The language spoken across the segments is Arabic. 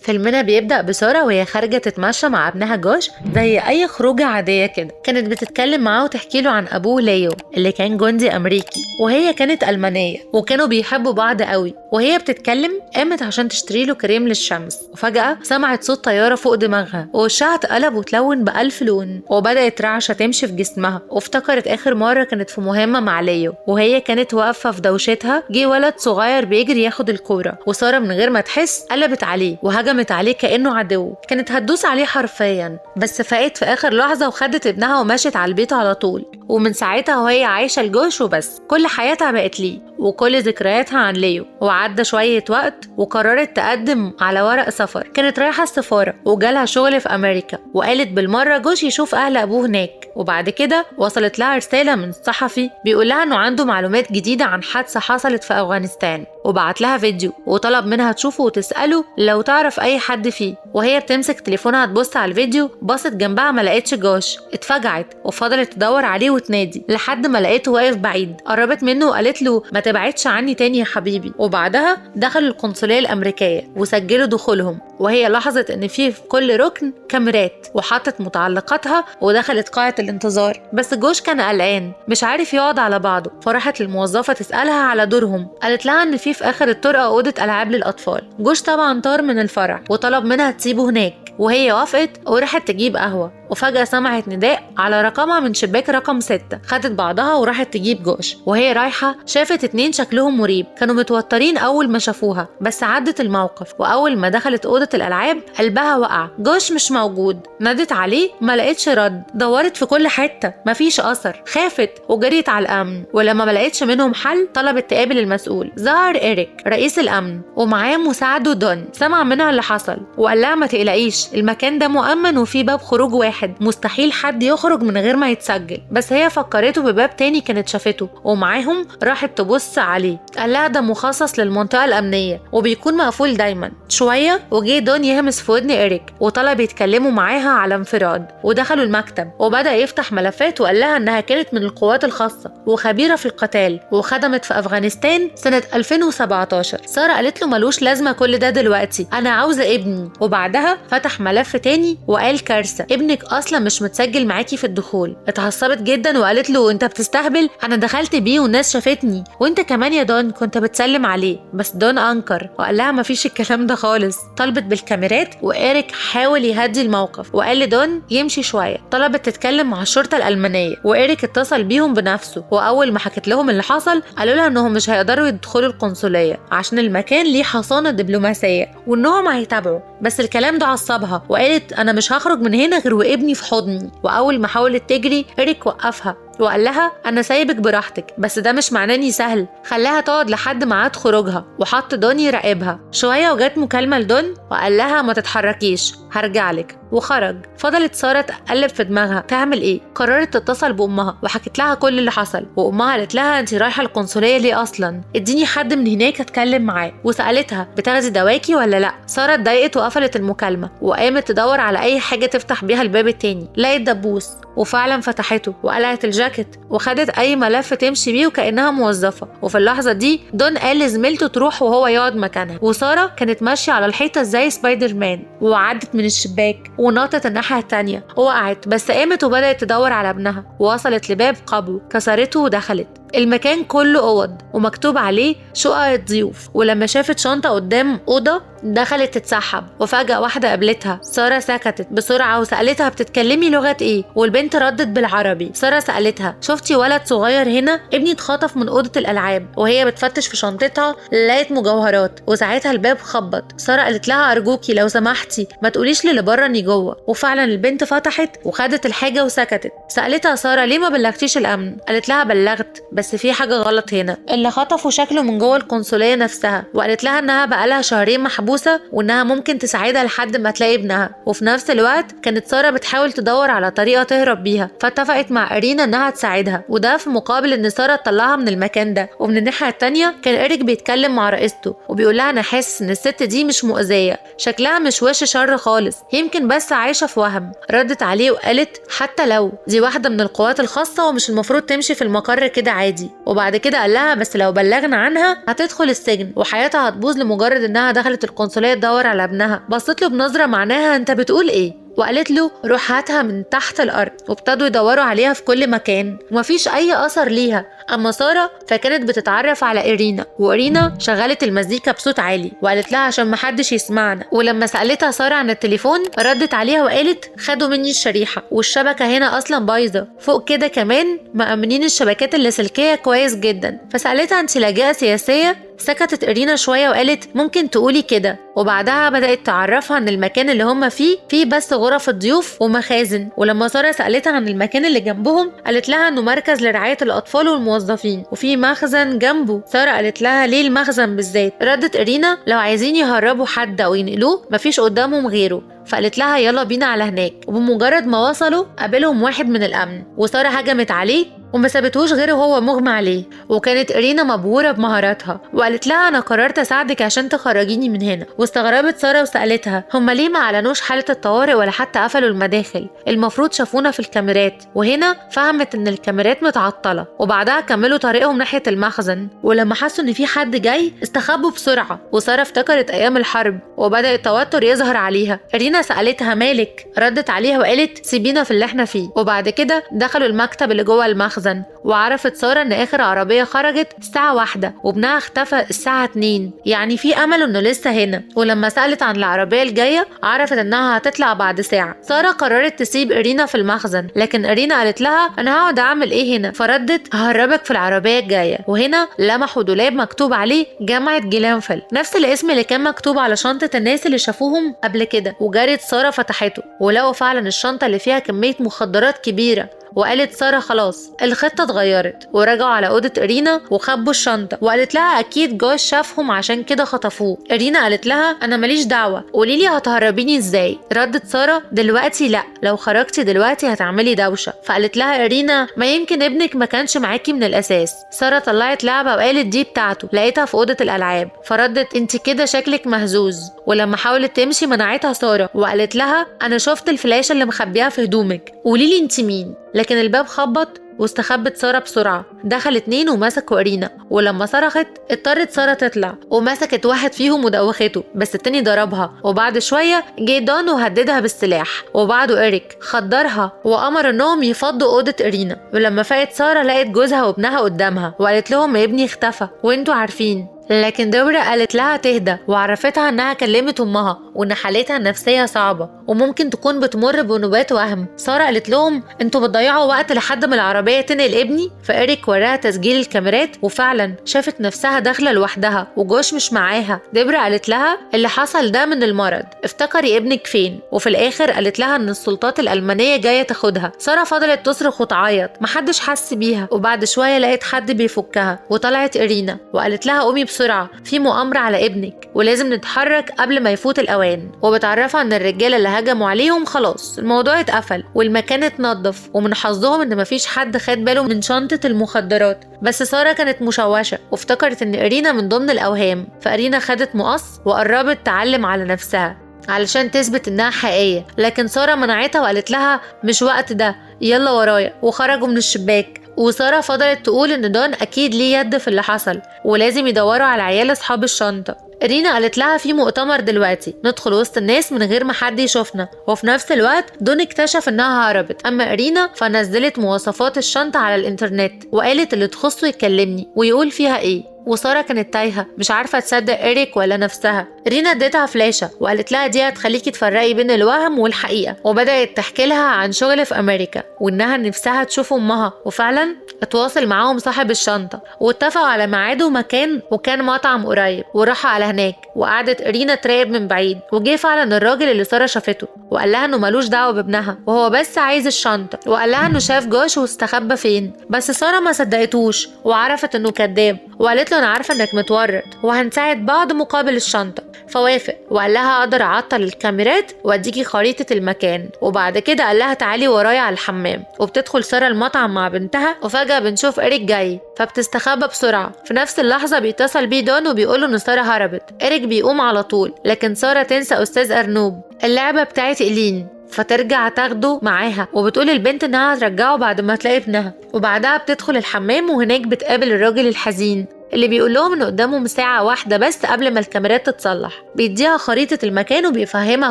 فيلمنا بيبدأ بسارة وهي خارجة تتمشى مع ابنها جوش زي أي خروجة عادية كده. كانت بتتكلم معاه وتحكي له عن أبوه ليو اللي كان جندي أمريكي وهي كانت ألمانية، وكانوا بيحبوا بعض قوي. وهي بتتكلم قامت عشان تشتري له كريم للشمس، وفجأة سمعت صوت طيارة فوق دماغها ووشها اتقلب وتلون بألف لون، وبدأت رعشة تمشي في جسمها. وافتكرت آخر مرة كانت في مهمة مع ليو وهي كانت واقفة في دوشتها، جه ولد صغير بيجري ياخد الكورة، وسارة من غير ما تحس قلبت عليه وهجمت عليه كأنه عدو، كانت هتدوس عليه حرفيا. بس فاقت في آخر لحظة وخدت ابنها ومشت على البيت على طول. ومن ساعتها وهي عايشة لجوش وبس، كل حياتها بقت ليه وكل ذكرياتها عن ليو. وعدى شوية وقت وقررت تقدم على ورق سفر، كانت رايحة السفارة وجالها شغل في أمريكا، وقالت بالمرة جوش يشوف أهل أبوه هناك. وبعد كده وصلت لها رسالة من صحفي بيقول لها إنه عنده معلومات جديدة عن حادثة حصلت في أفغانستان، وبعت لها فيديو وطلب منها تشوفه وتسأله لو تعرف أي حد فيه. وهي بتمسك تليفونها تبص على الفيديو، بصت جنبها ما لقيتش جوش، اتفجعت وفضلت تدور عليه وتنادي لحد ما لقيته واقف بعيد. قربت منه وقالت له ما تبعدش عني تاني يا حبيبي. وبعدها دخلوا القنصلية الأمريكية وسجلوا دخولهم، وهي لاحظت ان في كل ركن كاميرات، وحطت متعلقاتها ودخلت قاعة الانتظار. بس جوش كان قلقان مش عارف يقعد على بعضه، فراحت للموظفة تسألها على دورهم، قالت لها ان في آخر الطرقة أوضة ألعاب للأطفال. جوش طبعا طار من الفرح وطلب منها تسيبه هناك، وهي وافقت وراحت تجيب قهوة. وفجأة سمعت نداء على رقمها من شباك رقم 6، خدت بعضها وراحت تجيب جوش. وهي رايحة شافت 2 شكلهم مريب، كانوا متوترين أول ما شافوها بس عدت الموقف. وأول ما دخلت أوضة الألعاب قلبها وقع، جوش مش موجود. نادت عليه ما لقيتش رد، دورت في كل حتة مفيش أثر، خافت وجريت على الأمن. ولما ما لقيتش منهم حل طلبت تقابل المسؤول. ظهر إيريك رئيس الأمن ومعاه مساعده دون، سمع منها اللي حصل وقال لها ما تقلقيش، المكان ده مؤمن وفي باب خروج واحد، مستحيل حد يخرج من غير ما يتسجل. بس هي فكرته بباب تاني كانت شافته ومعاهم راحت تبص عليه، قال لها ده مخصص للمنطقة الأمنية وبيكون مقفول دايما. شوية وجه دون يهمس في ودن إيريك وطلب يتكلموا معاها على انفراد، ودخلوا المكتب وبدأ يفتح ملفات وقال لها انها كانت من القوات الخاصة وخبيرة في القتال وخدمت في أفغانستان سنة 2017. سارة قالت له ملوش لازمة كل ده دلوقتي، أنا عاوزة ابني. وبعدها فتح ملف تاني وقال كارثة، ابنك أصلا مش متسجل معاكي في الدخول. اتعصبت جدا وقالت له انت بتستهبل، أنا دخلت بيه والناس شافتني، وانت كمان يا دون كنت بتسلم عليه. بس دون أنكر وقال لها مفيش الكلام ده خالص. طلبت بالكاميرات وإيريك حاول يهدي الموقف وقال لدون يمشي شوية. طلبت تتكلم مع الشرطة الألمانية وإيريك اتصل بيهم بنفسه، وأول ما حكت لهم اللي حصل قالوا لها انهم مش هيقدروا يدخلوا القنصلية عشان المكان ليه حصانة دبلوماسية وانهم هيتابعوا. بس الكلام ده عصبها وقالت انا مش هخرج من هنا غير وابني في حضني. واول ما حاولت تجري إيريك وقفها وقال لها انا سايبك براحتك، بس ده مش معناه اني سهل، خلاها تقعد لحد ميعاد خروجها وحط دون يراقبها. شويه وجات مكالمه لدون وقال لها ما تتحركيش هرجعلك، وخرج. فضلت ساره تقلب في دماغها تعمل ايه. قررت تتصل بامها وحكت لها كل اللي حصل، وامها قالت لها انت رايحه القنصليه ليه اصلا، اديني حد من هناك اتكلم معاه. وسالتها بتاخدي دواكي ولا لا. ساره اتضايقت وقفلت المكالمه وقامت تدور على اي حاجه تفتح بيها الباب التاني، لقيت دبوس وفعلا فتحته وقلعت الجاكيت وخدت اي ملف تمشي بيه وكانها موظفه. وفي اللحظه دي دون قال لزميلته تروح وهو يقعد مكانها، وساره كانت ماشيه على الحيطه زي سبايدر مان وعدت من الشباك ونطت الناحيه التانيه ووقعت، بس قامت وبدات تدور على ابنها ووصلت لباب قبو كسرته ودخلت. المكان كله اوض ومكتوب عليه شقق ضيوف. ولما شافت شنطه قدام اوضه دخلت تتسحب، وفجأة واحدة قابلتها. سارة سكتت بسرعة وسألتها بتتكلمي لغة ايه، والبنت ردت بالعربي. سارة سألتها شفتي ولد صغير هنا؟ ابني اتخطف من أوضة الألعاب. وهي بتفتش في شنطتها لقيت مجوهرات، وساعتها الباب خبط. سارة قالت لها أرجوكي لو سمحتي ما تقوليش للي بره اني جوه. وفعلا البنت فتحت وخدت الحاجة وسكتت. سألتها سارة ليه ما بلغتيش الأمن؟ قالت لها بلغت بس في حاجة غلط هنا، اللي خطفوا شكله من جوه القنصلية نفسها. وقالت لها انها بقالها شهرين محبوسة وانها ممكن تساعدها لحد ما تلاقي ابنها. وفي نفس الوقت كانت سارة بتحاول تدور على طريقة تهرب بيها، فاتفقت مع إرينا انها تساعدها، وده في مقابل ان سارة تطلعها من المكان ده. ومن الناحية التانية كان إيريك بيتكلم مع رئيسته وبيقول لها انا حاسس ان الست دي مش مؤذية، شكلها مش وش شر خالص، يمكن بس عايشة في وهم. ردت عليه وقالت حتى لو دي واحدة من القوات الخاصة ومش المفروض تمشي في المقر كده عادي. عادي. وبعد كده قال لها بس لو بلغنا عنها هتدخل السجن وحياتها هتبوظ لمجرد انها دخلت القنصليه تدور على ابنها. بصت له بنظره معناها انت بتقول ايه، وقالت له روح هاتها من تحت الارض. وابتدوا يدوروا عليها في كل مكان ومفيش اي اثر ليها. اما ساره فكانت بتتعرف على إيرينا، وإيرينا شغلت المزيكا بصوت عالي وقالت لها عشان محدش يسمعنا. ولما سالتها ساره عن التليفون ردت عليها وقالت خدوا مني الشريحه والشبكه هنا اصلا بايظه، فوق كده كمان مأمنين الشبكات اللاسلكيه كويس جدا. فسالتها انت لاجئه سياسيه؟ سكتت إيرينا شوية وقالت ممكن تقولي كده. وبعدها بدأت تعرفها عن المكان اللي هم فيه بس غرف الضيوف ومخازن. ولما سارة سألتها عن المكان اللي جنبهم قالت لها انه مركز لرعاية الأطفال والموظفين وفي مخزن جنبه. سارة قالت لها ليه المخزن بالذات؟ ردت إيرينا لو عايزين يهربوا حد أو ينقلوه مفيش قدامهم غيره. فقالت لها يلا بينا على هناك. وبمجرد ما وصلوا قابلهم واحد من الأمن وسارة هجمت عليه وما سابتهوش غيره وهو مغمى عليه. وكانت إيرينا مبهورة بمهاراتها وقالت لها أنا قررت أساعدك عشان تخرجيني من هنا. واستغربت سارة وسألتها هما ليه ما أعلنوش حالة الطوارئ ولا حتى قفلوا المداخل؟ المفروض شافونا في الكاميرات. وهنا فهمت إن الكاميرات متعطلة. وبعدها كملوا طريقهم ناحية المخزن، ولما حسوا إن في حد جاي استخبوا بسرعة. وسارة افتكرت أيام الحرب وبدأ التوتر يظهر عليها. إيرينا سألتها مالك؟ ردت عليها وقالت سيبينا في اللي احنا فيه. وبعد كده دخلوا المكتب اللي جوه المخزن. وعرفت سارة ان اخر عربية خرجت الساعة 1 وابنها اختفى الساعة 2، يعني في امل انه لسه هنا. ولما سألت عن العربية الجاية عرفت انها هتطلع بعد ساعة. سارة قررت تسيب إيرينا في المخزن، لكن إيرينا قالت لها انا هقعد اعمل ايه هنا؟ فردت ههربك في العربية الجاية. وهنا لمحوا دولاب مكتوب عليه جامعة جلانفل، نفس الاسم اللي كان مكتوب على شنطة الناس اللي شافوهم قبل كده. وجرت سارة فتحته ولقوا فعلا الشنطة اللي فيها كمية مخدرات كبيرة. وقالت سارة خلاص الخطة اتغيرت. ورجعوا على أوضة إيرينا وخبوا الشنطة. وقالت لها أكيد جوز شافهم عشان كده خطفوه. إيرينا قالت لها أنا ماليش دعوة، قوليلي هتهربيني إزاي؟ ردت سارة دلوقتي لأ، لو خرجتي دلوقتي هتعملي دوشة. فقالت لها إيرينا ما يمكن ابنك ما كانش معاكي من الأساس. سارة طلعت لعبة وقالت دي بتاعته، لقيتها في أوضة الألعاب. فردت انت كده شكلك مهزوز. ولما حاولت تمشي منعتها سارة وقالت لها أنا شفت الفلاشة اللي مخبيها في هدومك، قوليلي انت مين؟ لكن الباب خبط واستخبت سارة بسرعة. دخل 2 ومسكوا إيرينا، ولما صرخت اضطرت سارة تطلع ومسكت واحد فيهم ودوخته، بس التاني ضربها. وبعد شوية جه دون وهددها بالسلاح. وبعده إريك خدرها وأمر إنهم يفضوا أوضة إيرينا. ولما فاقت سارة لقت جوزها وابنها قدامها وقالت لهم ابني اختفى وانتوا عارفين. لكن دبرة قالت لها تهدى وعرفتها انها كلمت امها وان حالتها النفسيه صعبه وممكن تكون بتمر بنوبات وهم. ساره قالت لهم انتوا بتضيعوا وقت لحد ما العربيه تنقل ابني. فإيريك وراها تسجيل الكاميرات وفعلا شافت نفسها داخله لوحدها وجوش مش معاها. دبرة قالت لها اللي حصل ده من المرض، افتكري ابنك فين. وفي الاخر قالت لها ان السلطات الالمانيه جايه تاخدها. ساره فضلت تصرخ وتعيط، محدش حس بيها. وبعد شويه لقيت حد بيفكها وطلعت إيرينا وقالت لها قومي بسرعة في مؤامرة على ابنك ولازم نتحرك قبل ما يفوت الأوان. وبتعرفها ان الرجالة اللي هجموا عليهم خلاص الموضوع اتقفل والمكان اتنضف، ومن حظهم ان مفيش حد خد باله من شنطة المخدرات. بس سارة كانت مشوشة وافتكرت ان إيرينا من ضمن الأوهام. فإيرينا خدت مقص وقربت تعلم على نفسها علشان تثبت انها حقيقية، لكن سارة منعتها وقالت لها مش وقت ده، يلا ورايا. وخرجوا من الشباك. وسارة فضلت تقول ان دون اكيد ليه يد في اللي حصل ولازم يدوروا على عيال اصحاب الشنطة. إيرينا قالت لها في مؤتمر دلوقتي ندخل وسط الناس من غير ما حد يشوفنا. وفي نفس الوقت دون اكتشف انها هربت. اما إيرينا فنزلت مواصفات الشنطة على الانترنت وقالت اللي تخصه يكلمني ويقول فيها ايه. وسارة كانت تايهة مش عارفة تصدق إيريك ولا نفسها. إيرينا اديتها فلاشة وقالت لها دي هتخليكي تفرقي بين الوهم والحقيقة. وبدأت تحكي لها عن شغل في أمريكا وإنها نفسها تشوف أمها. وفعلا اتواصل معاهم صاحب الشنطة واتفقوا على ميعاد ومكان، وكان مطعم قريب. وراحوا على هناك وقعدت إيرينا تراقب من بعيد. وجه فعلا الراجل اللي سارة شافته وقال لها انه ملوش دعوة بابنها وهو بس عايز الشنطة. وقال لها انه شاف جوش واستخبى فين. بس سارة ما صدقتوش وعرفت انه كذاب وقالت له انا عارفه انك متورط وهنساعد بعض مقابل الشنطه. فوافق وقال لها اقدر اعطل الكاميرات واديكي خريطه المكان. وبعد كده قال لها تعالي ورايا على الحمام. وبتدخل ساره المطعم مع بنتها وفجاه بنشوف إيريك جاي فبتستخبى بسرعه. في نفس اللحظه بيتصل بيه دون وبيقوله ان ساره هربت. إيريك بيقوم على طول لكن ساره تنسى استاذ ارنوب اللعبه بتاعت إيلين فترجع تاخده معاها، وبتقول البنت انها هترجعه بعد ما تلاقي ابنها. وبعدها بتدخل الحمام، وهناك بتقابل الراجل الحزين اللي بيقول لهم ان قدامهم ساعة واحدة بس قبل ما الكاميرات تتصلح. بيديها خريطة المكان وبيفهمها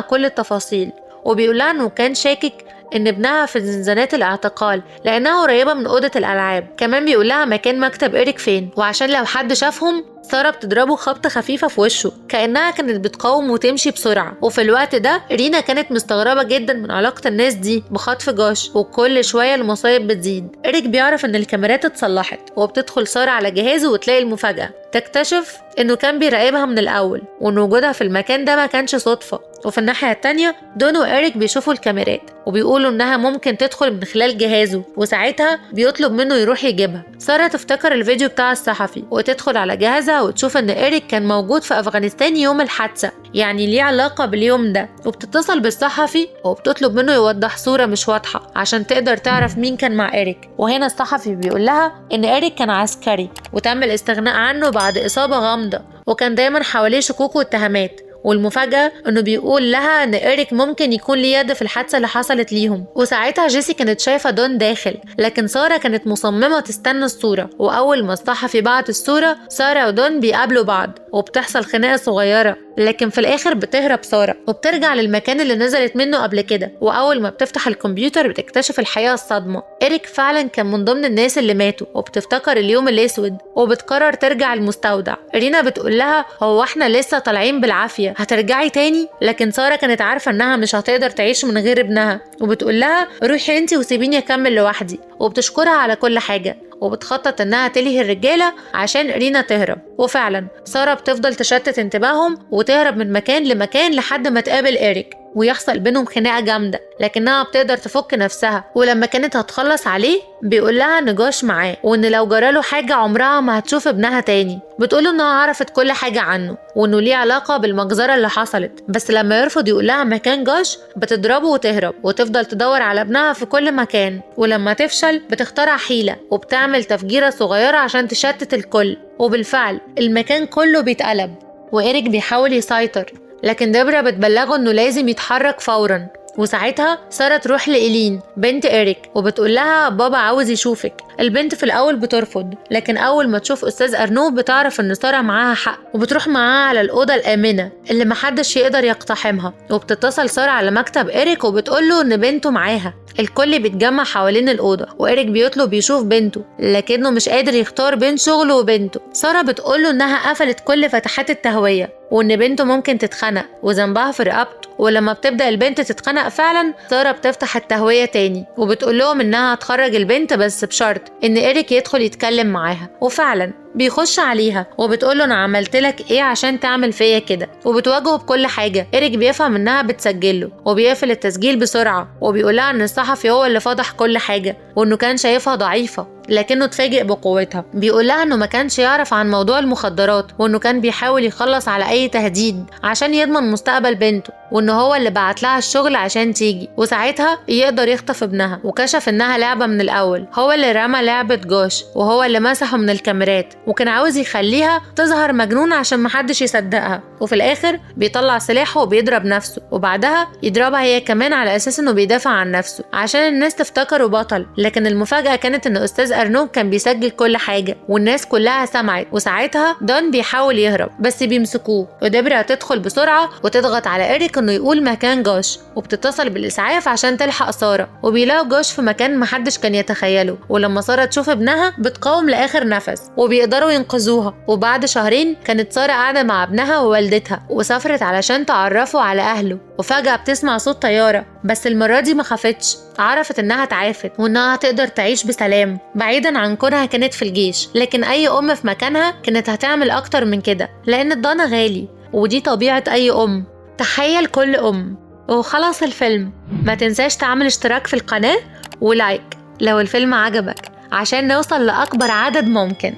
كل التفاصيل، وبيقول لها انه كان شاكك ان ابنها في زنزانات الاعتقال لانها قريبة من اوضة الالعاب. كمان بيقول لها مكان مكتب إيريك فين، وعشان لو حد شافهم سارة بتضربه خبطة خفيفة في وشه كأنها كانت بتقاوم وتمشي بسرعة. وفي الوقت ده رينا كانت مستغربة جدا من علاقة الناس دي بخطف جوش، وكل شوية المصايب بتزيد. إيريك بيعرف ان الكاميرات اتصلحت، وبتدخل سارة على جهازه وتلاقي المفاجأة. تكتشف انه كان بيراقبها من الاول، وان وجودها في المكان ده ما كانش صدفة. وفي الناحية التانية دون وإيريك بيشوفوا الكاميرات وبيقولوا انها ممكن تدخل من خلال جهازه، وساعتها بيطلب منه يروح يجيبها. سارة تفتكر الفيديو بتاع الصحفي وتدخل على جهازها وتشوف ان إيريك كان موجود في افغانستان يوم الحادثة، يعني ليه علاقة باليوم ده. وبتتصل بالصحفي وبتطلب منه يوضح صورة مش واضحة عشان تقدر تعرف مين كان مع إيريك. وهنا الصحفي بيقول لها ان إيريك كان عسكري وتم الاستغناء عنه بعد إصابة غامضة، وكان دايما حواليه شكوك واتهامات. والمفاجأة انه بيقول لها ان إيريك ممكن يكون ليه يد في الحادثة اللي حصلت ليهم. وساعتها جيسي كانت شايفة دون داخل، لكن سارة كانت مصممة تستنى الصورة. واول ما الصحفي بعت الصورة سارة ودون بيقابلوا بعض، وبتحصل خناقة صغيرة، لكن في الاخر بتهرب سارة وبترجع للمكان اللي نزلت منه قبل كده. واول ما بتفتح الكمبيوتر بتكتشف الحقيقة الصدمة، إيريك فعلا كان من ضمن الناس اللي ماتوا. وبتفتكر اليوم الاسود وبتقرر ترجع المستودع. رينا بتقول لها هو احنا لسه طالعين بالعافية، هترجعي تاني؟ لكن سارة كانت عارفة انها مش هتقدر تعيش من غير ابنها، وبتقول لها روحي انتي وسيبيني اكمل لوحدي. وبتشكرها على كل حاجة، وبتخطط انها تلهي الرجالة عشان رينا تهرب. وفعلا سارة بتفضل تشتت انتباههم وتهرب من مكان لمكان لحد ما تقابل إيريك، ويحصل بينهم خناقة جامدة، لكنها بتقدر تفك نفسها. ولما كانت هتخلص عليه بيقول لها ان جوش معاه، وان لو جراله حاجة عمرها ما هتشوف ابنها تاني. بتقوله انها عرفت كل حاجة عنه، وانه ليه علاقة بالمجزرة اللي حصلت. بس لما يرفض يقول لها مكان جوش بتضربه وتهرب، وتفضل تدور على ابنها في كل مكان. ولما تفشل بتخترع حيلة وبتعمل تفجيرة صغيرة عشان تشتت الكل. وبالفعل المكان كله بيتقلب، وإيريك بيحاول يسيطر، لكن ديبرا بتبلغه انه لازم يتحرك فورا. وساعتها سارة تروح لإيلين بنت إيريك وبتقول لها بابا عاوز يشوفك. البنت في الأول بترفض، لكن أول ما تشوف أستاذ أرنو بتعرف إن سارة معاها حق، وبتروح معاها على الأوضة الآمنة اللي محدش يقدر يقتحمها. وبتتصل سارة على مكتب إيريك وبتقوله إن بنته معاها. الكل بيتجمع حوالين الأوضة، وإيريك بيطلب يشوف بنته لكنه مش قادر يختار بين شغله وبنته. سارة بتقوله إنها قفلت كل فتحات التهوية، وإن بنته ممكن تتخنق وذنبها في رقبته. ولما بتبدأ البنت تتخنق فعلا سارة بتفتح التهوية تاني، وبتقول لهم إنها هتخرج البنت بس بشرط إن إيريك يدخل يتكلم معاها. وفعلا بيخش عليها وبتقوله انا عملت لك ايه عشان تعمل فيا كده، وبتواجهه بكل حاجه. إيريك بيفهم انها بتسجله وبيقفل التسجيل بسرعه، وبيقولها ان الصحفي هو اللي فضح كل حاجه، وانه كان شايفها ضعيفه لكنه اتفاجئ بقوتها. بيقولها انه ما كانش يعرف عن موضوع المخدرات، وانه كان بيحاول يخلص على اي تهديد عشان يضمن مستقبل بنته، وانه هو اللي بعت لها الشغل عشان تيجي وساعتها يقدر يخطف ابنها. وكشف انها لعبه من الاول، هو اللي رمى لعبه جوش وهو اللي مسحه من الكاميرات، وكان عاوز يخليها تظهر مجنونه عشان محدش يصدقها. وفي الاخر بيطلع سلاحه وبيضرب نفسه، وبعدها يضربها هي كمان على اساس انه بيدافع عن نفسه عشان الناس تفتكره بطل. لكن المفاجاه كانت ان استاذ أرنو كان بيسجل كل حاجه والناس كلها سمعت. وساعتها دون بيحاول يهرب بس بيمسكوه، وديبرا تدخل بسرعه وتضغط على إيريك انه يقول مكان جوش، وبتتصل بالاسعاف عشان تلحق ساره. وبيلاقوا جوش في مكان محدش كان يتخيله، ولما ساره تشوف ابنها بتقاوم لاخر نفس وبيقدروا ينقذوها. وبعد شهرين كانت ساره قاعده مع ابنها ووالدتها وسافرت علشان تعرفوا على اهله. وفجاه بتسمع صوت طياره، بس المره دي ما خافتش، عرفت انها اتعافت وانها تقدر تعيش بسلام بعيدا عن كونها كانت في الجيش. لكن اي ام في مكانها كانت هتعمل اكتر من كده، لان الضنا غالي ودي طبيعه اي ام. تحية لكل ام. وخلاص الفيلم، ما تنساش تعمل اشتراك في القناه ولايك لو الفيلم عجبك عشان نوصل لاكبر عدد ممكن.